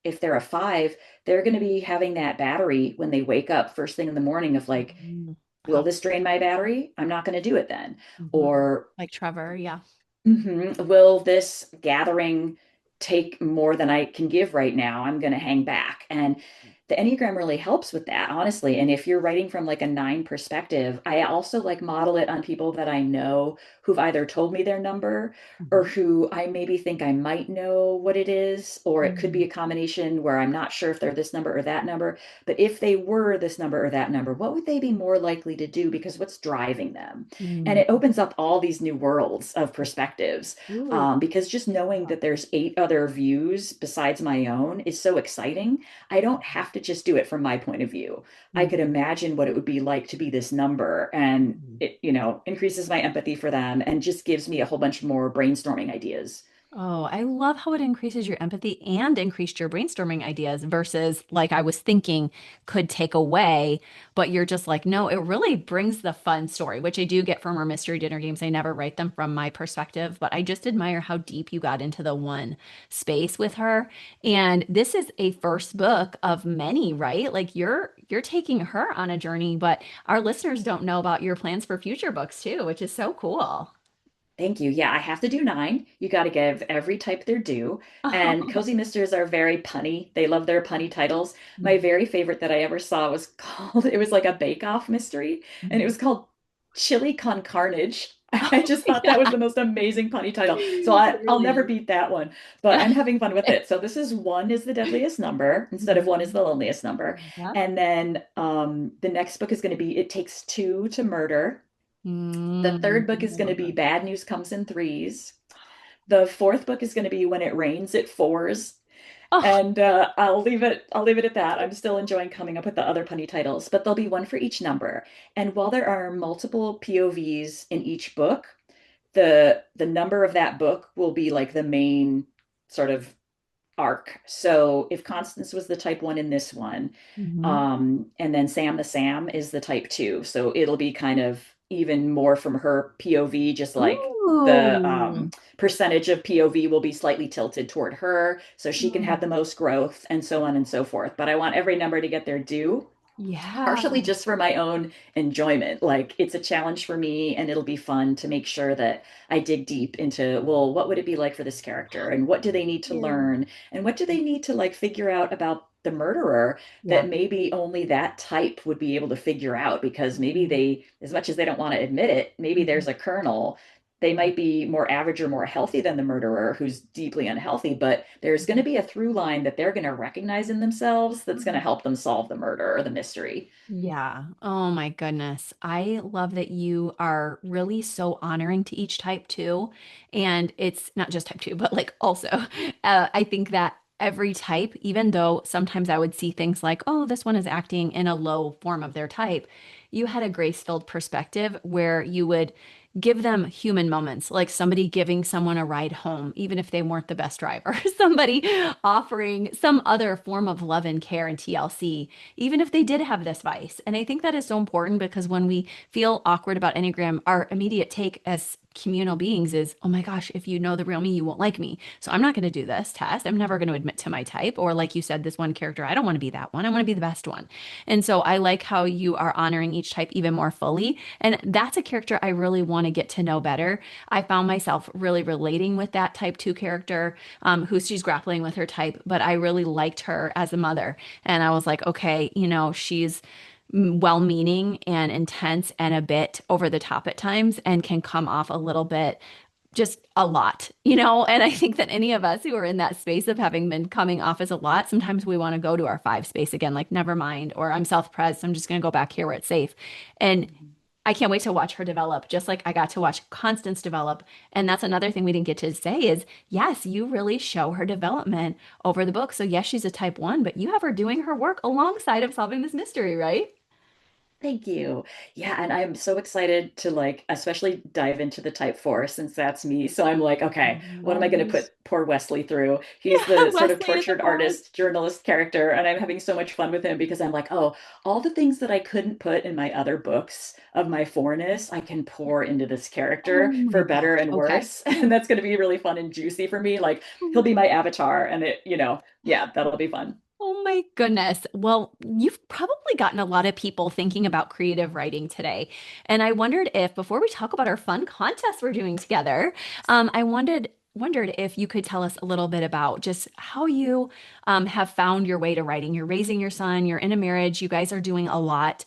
if they're a 5, they're going to be having that battery when they wake up first thing in the morning of like, Mm. will How? this drain my battery? I'm not going to do it then. Hmm. Or Like Trevor. Yeah. will this gathering take more than I can give right now? I'm going to hang back. And the Enneagram really helps with that, honestly. And if you're writing from like a 9 perspective, I also like model it on people that I know who've either told me their number or Hmm. who I maybe think I might know what it is, or it could be Mm. a combination where I'm not sure if they're this number or that number. But if they were this number or that number, what would they be more likely to do? Because what's driving them? And Mm. it opens up all these new worlds of perspectives, Ooh. because just knowing that there's 8 other views besides my own is so exciting. I don't have to just do it from my point of view. I could Mhm. imagine what it would be like to be this number, and Mhm. it, increases my empathy for them and just gives me a whole bunch more brainstorming ideas. Oh, I love how it increases your empathy and increased your brainstorming ideas versus like I was thinking could take away, but you're just like, no, it really brings the fun story, which I do get from our mystery dinner games. I never write them from my perspective, but I just admire how deep you got into the one space with her. And this is a first book of many, right? Like you're taking her on a journey, but our listeners don't know about your plans for future books too, which is so cool. Thank you. Yeah, I have to do nine. You got to give every type their due. And Cozy Misters are very punny. They love their punny titles. My very favorite that I ever saw was called, it was like a bake-off mystery, and it was called Chili Con Carnage. I Oh, just thought that was yeah. the most amazing punny title. So It I'll really never is. beat that one, but I'm having fun with it. So this is one is the deadliest number instead of one is the loneliest number. Yep. And then the next book is going to be It Takes Two to Murder. The third book is I going to love be that. Bad News Comes in Threes. The fourth book is going to be When It Rains, It Fours. Oh, And I'll leave it at that. I'm still enjoying coming up with the other punny titles, but there'll be one for each number. And while there are multiple POVs in each book, the number of that book will be like the main sort of arc. So if Constance was the type one in this one, mhm. and then Sam the Sam is the type two. So it'll be kind of even more from her POV, just like the Ooh. percentage of POV will be slightly tilted toward her so she can have the most growth and so on and so forth. But I want every number to get their due, Yeah. partially just for my own enjoyment. Like it's a challenge for me, and it'll be fun to make sure that I dig deep into, well, what would it be like for this character? And what do they need to You. learn? And what do they need to like figure out about the murderer Yeah. that maybe only that type would be able to figure out? Because maybe Mhm. they, as much as they don't want to admit it, maybe Mhm. there's a kernel. They might be more average or more healthy than the murderer who's deeply unhealthy, but there's going to be a through line that they're going to recognize in themselves that's going to Mhm. help them solve the murder or the mystery. Yeah. Oh my goodness. I love that you are really so honoring to each type too. And it's not just type two, but like also, I think that every type, even though sometimes I would see things like, oh, this one is acting in a low form of their type, you had a grace-filled perspective where you would give them human moments, like somebody giving someone a ride home, even if they weren't the best driver, somebody offering some other form of love and care and TLC even if they did have this vice. And I think that is so important because when we feel awkward about Enneagram, our immediate take as communal beings is, oh my gosh, if you know the real me, you won't like me. So I'm not going to do this test. I'm never going to admit to my type. Or like you said, this one character, I don't want to be that one. I want to be the best one. And so I like how you are honoring each type even more fully. And that's a character I really want to get to know better. I found myself really relating with that type two character, who she's grappling with her type, but I really liked her as a mother. And I was like, okay, she's well-meaning and intense and a bit over the top at times and can come off a little bit just a lot. And I think that any of us who are in that space of having been coming off as a lot, sometimes we want to go to our five space again, like never mind, or I'm self-pres, so I'm just going to go back here where it's safe. And Mhm. I can't wait to watch her develop, just like I got to watch Constance develop. And that's another thing we didn't get to say is, yes, you really show her development over the book. So yes, she's a type one, but you have her doing her work alongside of solving this mystery, right? Thank you. Yeah, and I'm so excited to like especially dive into the type four since that's me. So I'm like, okay, what am I going to Yes. put poor Wesley through? He's Yeah, the sort of Wesley is a tortured poet. artist, journalist character, and I'm having so much fun with him because I'm like, oh, all the things that I couldn't put in my other books of my fourness, I can pour into this Oh character my for better gosh. and Okay. worse. And that's going to be really fun and juicy for me. Like he'll be my avatar and yeah, that'll be fun. Oh my goodness. Well, you've probably gotten a lot of people thinking about creative writing today. And I wondered if, before we talk about our fun contest we're doing together, I wondered if you could tell us a little bit about just how you have found your way to writing. You're raising your son, you're in a marriage, you guys are doing a lot.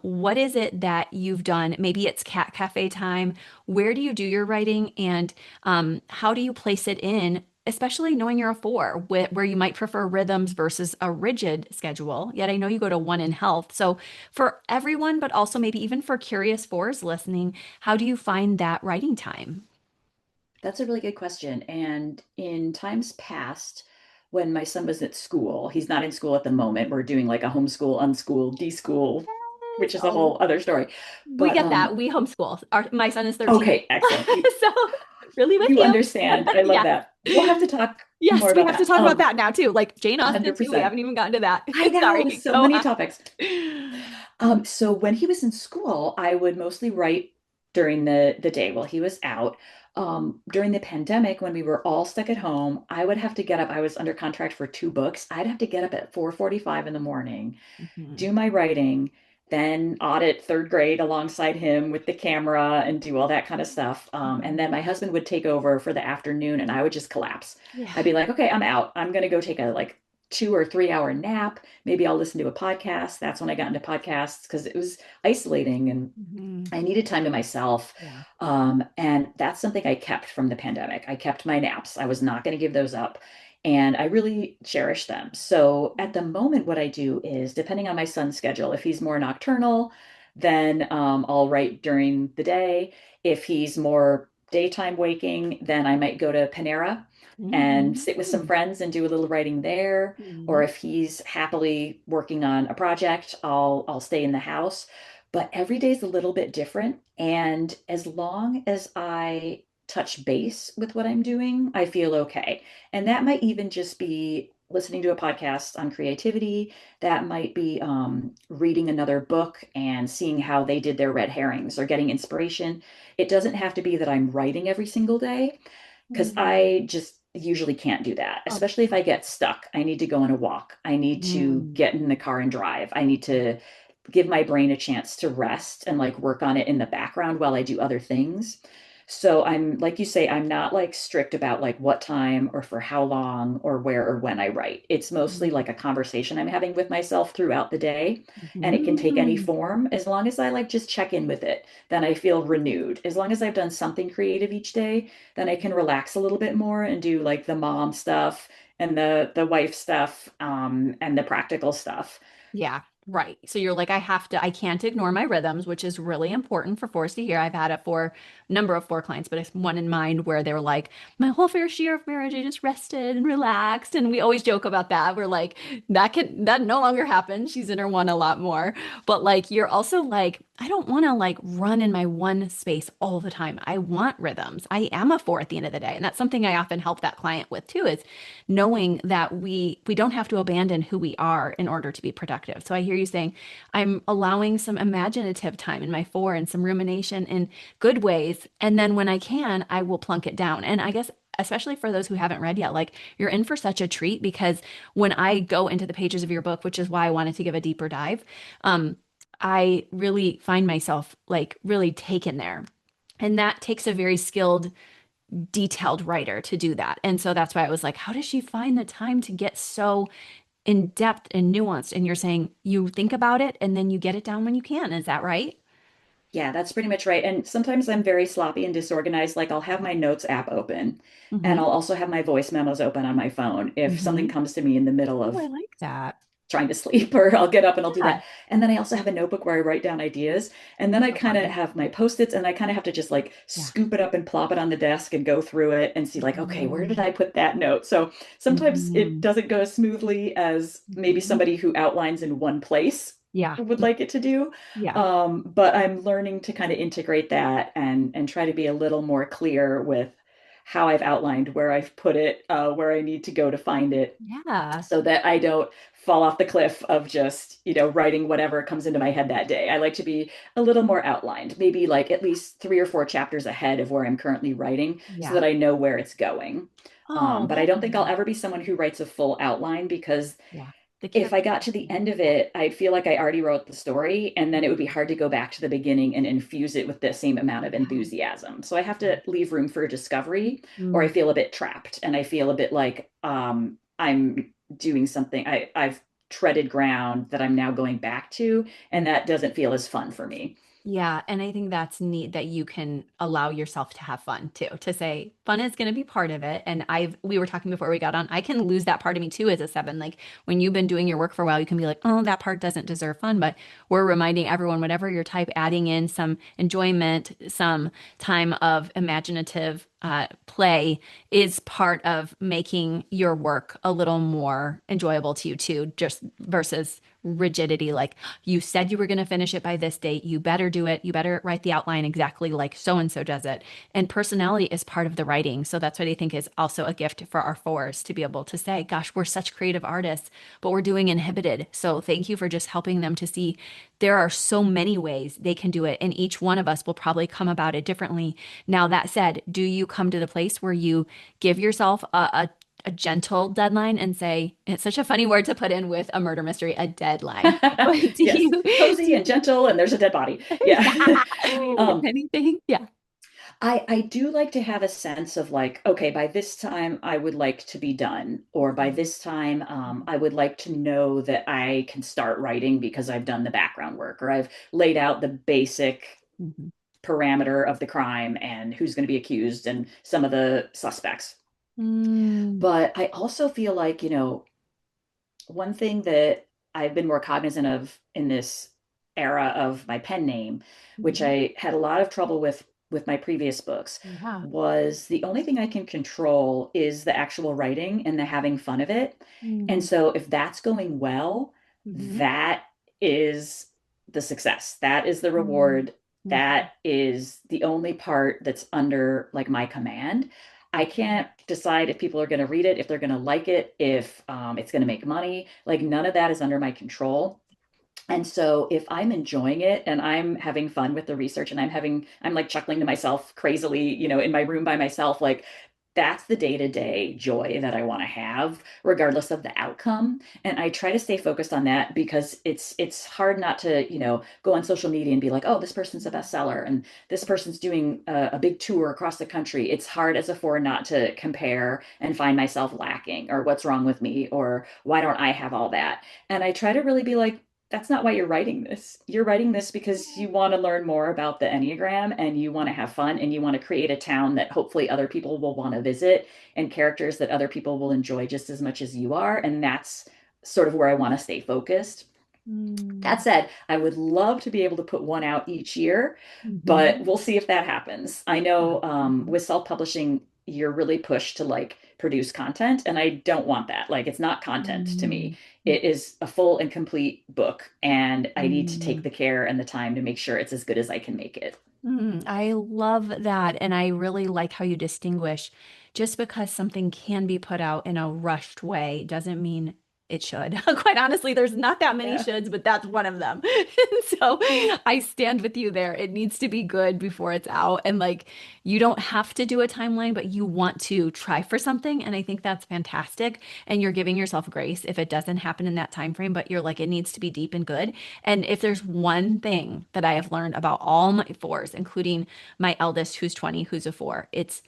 What is it that you've done? Maybe it's cat cafe time. Where do you do your writing, and how do you place it in? Especially knowing you're a four, where you might prefer rhythms versus a rigid schedule. Yet I know you go to one in health. So, for everyone, but also maybe even for curious fours listening, how do you find that writing time? That's a really good question. And in times past, when my son was at school, he's not in school at the moment. We're doing like a homeschool, unschool, deschool, which is a Oh, whole other story. we But get that. We homeschool. My son is 13. okay, excellent. So, Really with You you. understand. I love Yes. that. We'll have to talk more Yes, we about have to that. talk about that now too. Like Jane Austen too. We 100%. haven't even gotten to that. I know, Sorry, so go many on. topics. So when he was in school, I would mostly write during the day while he was out. During the pandemic, when we were all stuck at home, I would have to get up. I was under contract for two books. I'd have to get up at 4:45 in the morning, Mhm. do my writing, then audit third grade alongside him with the camera and do all that kind of stuff. And then Mhm. my husband would take over for the afternoon and I would just collapse. Yeah. I'd be like, okay, I'm out. I'm going to go take a like 2 or 3 hour nap. Maybe I'll listen to a podcast. That's when I got into podcasts because it was isolating and Mhm. I needed time to myself. Yeah. And that's something I kept from the pandemic. I kept my naps. I was not going to give those up. And I really cherish them. So at the moment, what I do is, depending on my son's schedule, if he's more nocturnal, then I'll write during the day. If he's more daytime waking, then I might go to Panera and sit with some Mhm. friends and do a little writing there. Or Mhm. if he's happily working on a project, I'll stay in the house. But every day is a little bit different. And as long as I touch base with what I'm doing, I feel okay. And that might even just be listening to a podcast on creativity. That might be reading another book and seeing how they did their red herrings or getting inspiration. It doesn't have to be that I'm writing every single day because Mhm. I just usually can't do that, Oh. especially if I get stuck. I need to go on a walk. I need to Mm. get in the car and drive. I need to give my brain a chance to rest and like work on it in the background while I do other things. So I'm like you say, I'm not like strict about like what time or for how long or where or when I write. It's mostly Mhm. like a conversation I'm having with myself throughout the day. And it can take any Mhm. form as long as I like just check in with it. Then I feel renewed. As long as I've done something creative each day, then I can relax a little bit more and do like the mom stuff and the wife stuff and the practical stuff. Yeah, right. So you're like, I can't ignore my rhythms, which is really important for Forced to hear. I've had it for a number of four clients, but it's one in mind where they were like, my whole first year of marriage, I just rested and relaxed. And we always joke about that. We're like, that no longer happens. She's in her one a lot more. But like, you're also like, I don't want to like run in my one space all the time. I want rhythms. I am a four at the end of the day. And that's something I often help that client with too, is knowing that we don't have to abandon who we are in order to be productive. So I hear you saying, I'm allowing some imaginative time in my four and some rumination in good ways. And then when I can, I will plunk it down. And I guess especially for those who haven't read yet, like you're in for such a treat because when I go into the pages of your book, which is why I wanted to give a deeper dive, I really find myself like really taken there. And that takes a very skilled detailed writer to do that. And so that's why I was like, how does she find the time to get so in depth and nuanced? And you're saying you think about it and then you get it down when you can. Is that right? Yeah, that's pretty much right. And sometimes I'm very sloppy and disorganized. Like I'll have my notes app open and Mm-hmm. I'll also have my voice memos open on my phone if something Mm-hmm. comes to me in the middle Oh, I of like that. trying to sleep or I'll get up and I'll do Yeah. that. And then I also have a notebook where I write down ideas. And then I So kind of fun. have my post-its and I kind of have to just like Yeah. scoop it up and plop it on the desk and go through it and see like, okay, where did Mm-hmm. I put that note? So sometimes it Mm-hmm. doesn't go as smoothly as maybe Mm-hmm. somebody who outlines in one place Yeah. would like it to do. Yeah. But I'm learning to kind of integrate that and try to be a little more clear with how I've outlined where I've put it, where I need to go to find it Yeah. so that I don't fall off the cliff of just, writing whatever comes into my head that day. I like to be a little more outlined, maybe like at least 3 or 4 chapters ahead of where I'm currently writing so Yeah. that I know where it's going. Oh, But I that, don't think I'll ever be someone who writes a full outline because yeah. The if I character. got to the end of it, I'd feel like I already wrote the story, and then it would be hard to go back to the beginning and infuse it with the same amount of Yeah. enthusiasm. So I have to leave room for discovery, or I Mm. feel a bit trapped, and I feel a bit like I'm doing something. I've treaded ground that I'm now going back to, and that doesn't feel as fun for me. Yeah, and I think that's neat that you can allow yourself to have fun too, to say fun is going to be part of it. And we were talking before we got on, I can lose that part of me too as a seven. Like when you've been doing your work for a while, you can be like, oh, that part doesn't deserve fun. But we're reminding everyone, whatever your type, adding in some enjoyment, some time of imaginative play is part of making your work a little more enjoyable to you too, just versus rigidity. Like you said you were going to finish it by this date. You better do it. You better write the outline exactly like so and so does it. And personality is part of the writing. So that's what I think is also a gift for our fours to be able to say, gosh, we're such creative artists, but we're doing inhibited. So thank you for just helping them to see there are so many ways they can do it. And each one of us will probably come about it differently. Now, that said, do you come to the place where you give yourself a gentle deadline and say, it's such a funny word to put in with a murder mystery, a deadline. But do Yes, you, cozy do, and gentle, and there's a dead body. Yeah. Um, anything? Yeah. I do like to have a sense of like, okay, by this time I would like to be done, or by this time I would like to know that I can start writing because I've done the background work, or I've laid out the basic Mhm. parameter of the crime and who's going to be accused and some of the suspects. Mm, But I also feel like, one thing that I've been more cognizant of in this era of my pen name, which mhm. I had a lot of trouble with my previous books, Yeah. was the only thing I can control is the actual writing and the having fun of it. And Mm, so if that's going well, mhm. that is the success. That is the Mm, reward. mhm. That is the only part that's under like my command. I can't decide if people are going to read it, if they're going to like it, if it's going to make money. Like none of that is under my control. And so if I'm enjoying it and I'm having fun with the research and I'm like chuckling to myself crazily, in my room by myself, like that's the day-to-day joy that I want to have, regardless of the outcome. And I try to stay focused on that because it's hard not to, go on social media and be like, oh, this person's a bestseller and this person's doing a big tour across the country. It's hard as a foreign not to compare and find myself lacking or what's wrong with me or why don't I have all that? And I try to really be like, that's not why you're writing this. You're writing this because you want to learn more about the Enneagram and you want to have fun and you want to create a town that hopefully other people will want to visit and characters that other people will enjoy just as much as you are. And that's sort of where I want to stay focused. That Mm, said, I would love to be able to put one out each year, but mhm. we'll see if that happens. I Yeah. know Mhm. with self-publishing, you're really pushed to like produce content, and I don't want that. Like, it's not content to me. Mm, It is a full and complete book, and I need to take mm. the care and the time to make sure it's as good as I can make it. I love that. And I really like how you distinguish just because something can be put out in a rushed way doesn't mean it should. Quite honestly, there's not that many Yeah. shoulds, but that's one of them. So I stand with you there. It needs to be good before it's out. And like, you don't have to do a timeline, but you want to try for something. And I think that's fantastic. And you're giving yourself grace if it doesn't happen in that time frame, but you're like, it needs to be deep and good. And if there's one thing that I have learned about all my fours, including my eldest, who's 20, who's a four, it's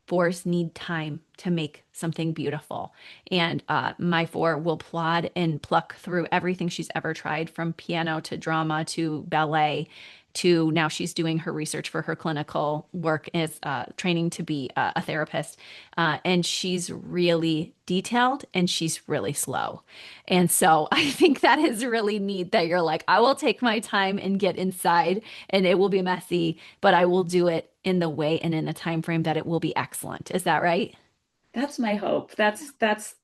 fours need time to make something beautiful. And my four will plod and pluck through everything she's ever tried, from piano to drama to ballet to now she's doing her research for her clinical work as training to be a therapist. And she's really detailed and she's really slow. And so I think that is really neat that you're like, I will take my time and get inside and it will be messy, but I will do it in the way and in a time frame that it will be excellent. Is that right? That's my hope. That's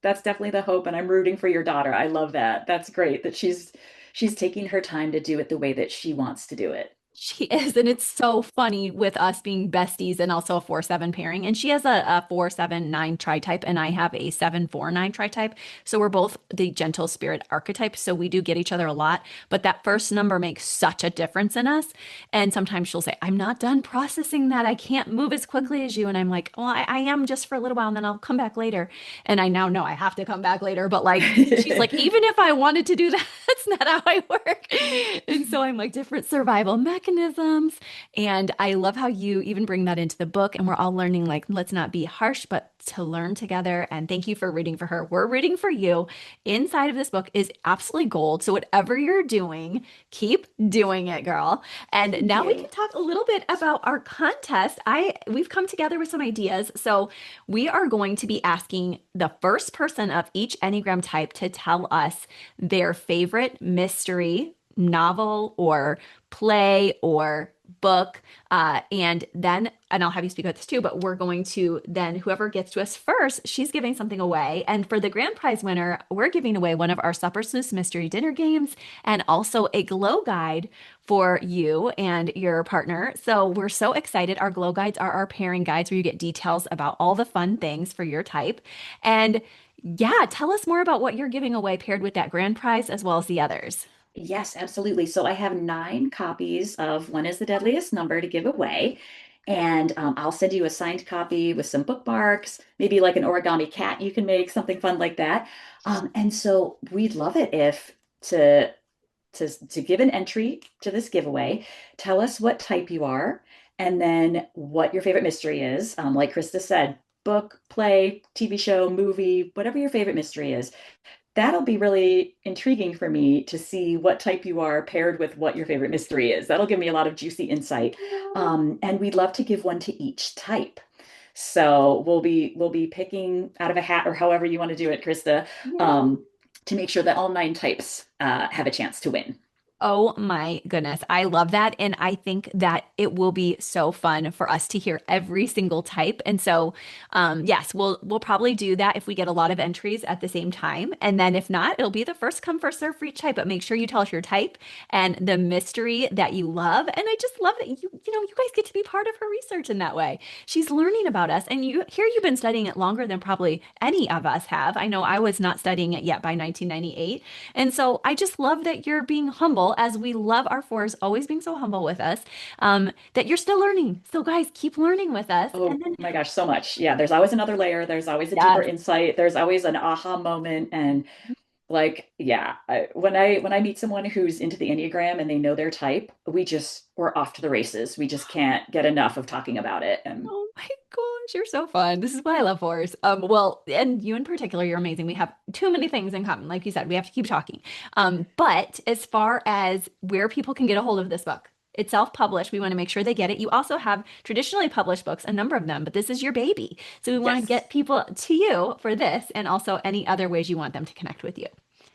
definitely the hope, and I'm rooting for your daughter. I love that. That's great that she's taking her time to do it the way that she wants to do it. She is, and it's so funny with us being besties and also a 4-7 pairing. And she has a 4-7-9 tri-type, and I have a 7-4-9 tri-type. So we're both the gentle spirit archetype. So we do get each other a lot. But that first number makes such a difference in us. And sometimes she'll say, I'm not done processing that. I can't move as quickly as you. And I'm like, well, I am just for a little while, and then I'll come back later. And I now know I have to come back later. But like, she's like, even if I wanted to do that, that's not how I work. And so I'm like, different survival mechanisms. And I love how you even bring that into the book. And we're all learning, like, let's not be harsh, but to learn together. And thank you for reading for her. We're reading for you. Inside of this book is absolutely gold. So whatever you're doing, keep doing it, girl. And Thank now we can you. talk a little bit about our contest. We've come together with some ideas. So we are going to be asking the first person of each Enneagram type to tell us their favorite mystery novel or play or book, and I'll have you speak about this too, but we're going to then, whoever gets to us first, she's giving something away. And for the grand prize winner, we're giving away one of our Supper Sleuths mystery dinner games and also a glow guide for you and your partner. So we're so excited. Our glow guides are our pairing guides where you get details about all the fun things for your type. And yeah, tell us more about what you're giving away paired with that grand prize as well as the others. Yes, absolutely. So I have 9 copies of One is the Deadliest Number to give away. And I'll send you a signed copy with some bookmarks, maybe like an origami cat you can make, something fun like that. And so we'd love it if to give an entry to this giveaway, tell us what type you are, and then what your favorite mystery is. Like Christa said, book, play, TV show, movie, whatever your favorite mystery is. That'll be really intriguing for me to see what type you are paired with what your favorite mystery is. That'll give me a lot of juicy insight. And we'd love to give one to each type. So we'll be picking out of a hat or however you want to do it, Christa, to make sure that all 9 types have a chance to win. Oh my goodness. I love that. And I think that it will be so fun for us to hear every single type. And so, yes, we'll probably do that if we get a lot of entries at the same time. And then if not, it'll be the first come, first serve for each type. But make sure you tell us your type and the mystery that you love. And I just love that you guys get to be part of her research in that way. She's learning about us. And you've been studying it longer than probably any of us have. I know I was not studying it yet by 1998. And so I just love that you're being humble, as we love our fours always being so humble with us, that you're still learning. So guys, keep learning with us. Oh my gosh, so much. Yeah, there's always another layer. There's always a Yes. deeper insight. There's always an aha moment. And like, yeah, when I meet someone who's into the Enneagram and they know their type, we're off to the races. We just can't get enough of talking about it. And Oh my gosh, you're so fun. This is why I love fours. Well, and you in particular, you're amazing. We have too many things in common. Like you said, we have to keep talking. But as far as where people can get a hold of this book, it's self-published. We want to make sure they get it. You also have traditionally published books, a number of them, but this is your baby. So we want to get people to you for this and also any other ways you want them to connect with you.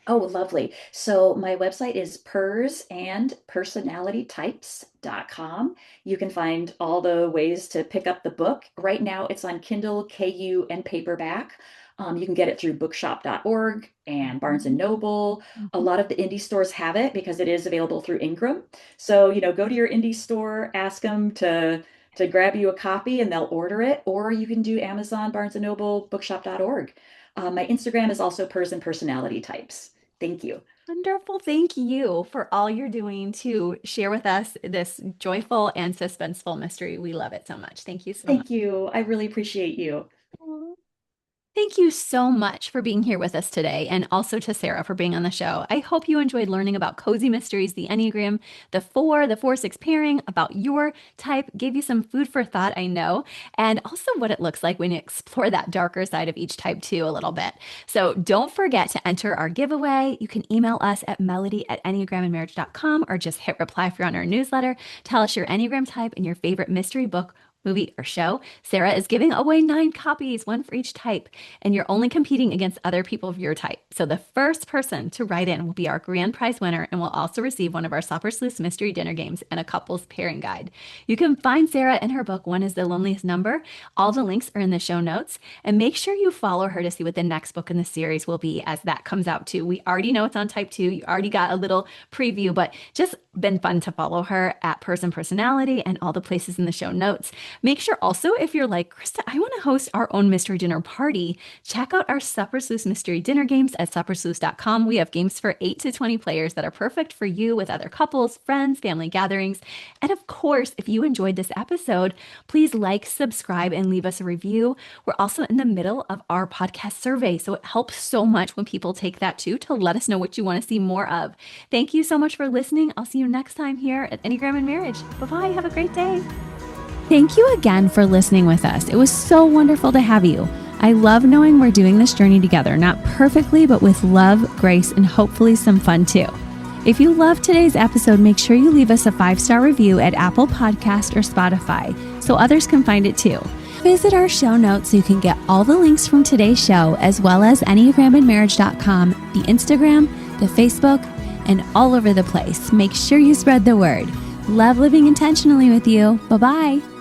Oh, lovely. So my website is persandpersonalitytypes.com. You can find all the ways to pick up the book. Right now it's on Kindle, KU, and paperback. You can get it through bookshop.org and Barnes and Noble. A lot of the indie stores have it because it is available through Ingram. So, go to your indie store, ask them to grab you a copy and they'll order it, or you can do Amazon, Barnes and Noble, bookshop.org. My Instagram is also Pers and Personality Types. Thank you. Wonderful. Thank you for all you're doing to share with us this joyful and suspenseful mystery. We love it so much. Thank you so much. Thank you. I really appreciate you. Thank you so much for being here with us today, and also to Sarah for being on the show. I hope you enjoyed learning about cozy mysteries, the Enneagram, the 4-6 pairing, about your type, gave you some food for thought, I know, and also what it looks like when you explore that darker side of each type too a little bit. So don't forget to enter our giveaway. You can email us at melody@enneagramandmarriage.com or just hit reply if you're on our newsletter. Tell us your Enneagram type and your favorite mystery book, movie, or show. Sarah is giving away 9 copies, one for each type, and you're only competing against other people of your type. So the first person to write in will be our grand prize winner and will also receive one of our Supper Sleuths mystery dinner games and a couples pairing guide. You can find Sarah in her book, One is the Loneliest Number. All the links are in the show notes, and make sure you follow her to see what the next book in the series will be as that comes out too. We already know it's on type 2. You already got a little preview, but just been fun to follow her at Pers and Personality and all the places in the show notes. Make sure also, if you're like, Christa, I want to host our own mystery dinner party, check out our Supper Sleuths mystery dinner games at suppersleuths.com. We have games for 8 to 20 players that are perfect for you with other couples, friends, family gatherings. And of course, if you enjoyed this episode, please like, subscribe, and leave us a review. We're also in the middle of our podcast survey, so it helps so much when people take that too to let us know what you want to see more of. Thank you so much for listening. I'll see you next time here at Enneagram and Marriage. Bye-bye. Have a great day. Thank you again for listening with us. It was so wonderful to have you. I love knowing we're doing this journey together, not perfectly, but with love, grace, and hopefully some fun too. If you loved today's episode, make sure you leave us a 5-star review at Apple Podcast or Spotify so others can find it too. Visit our show notes so you can get all the links from today's show, as well as enneagramandmarriage.com, the Instagram, the Facebook, and all over the place. Make sure you spread the word. Love living intentionally with you. Bye-bye.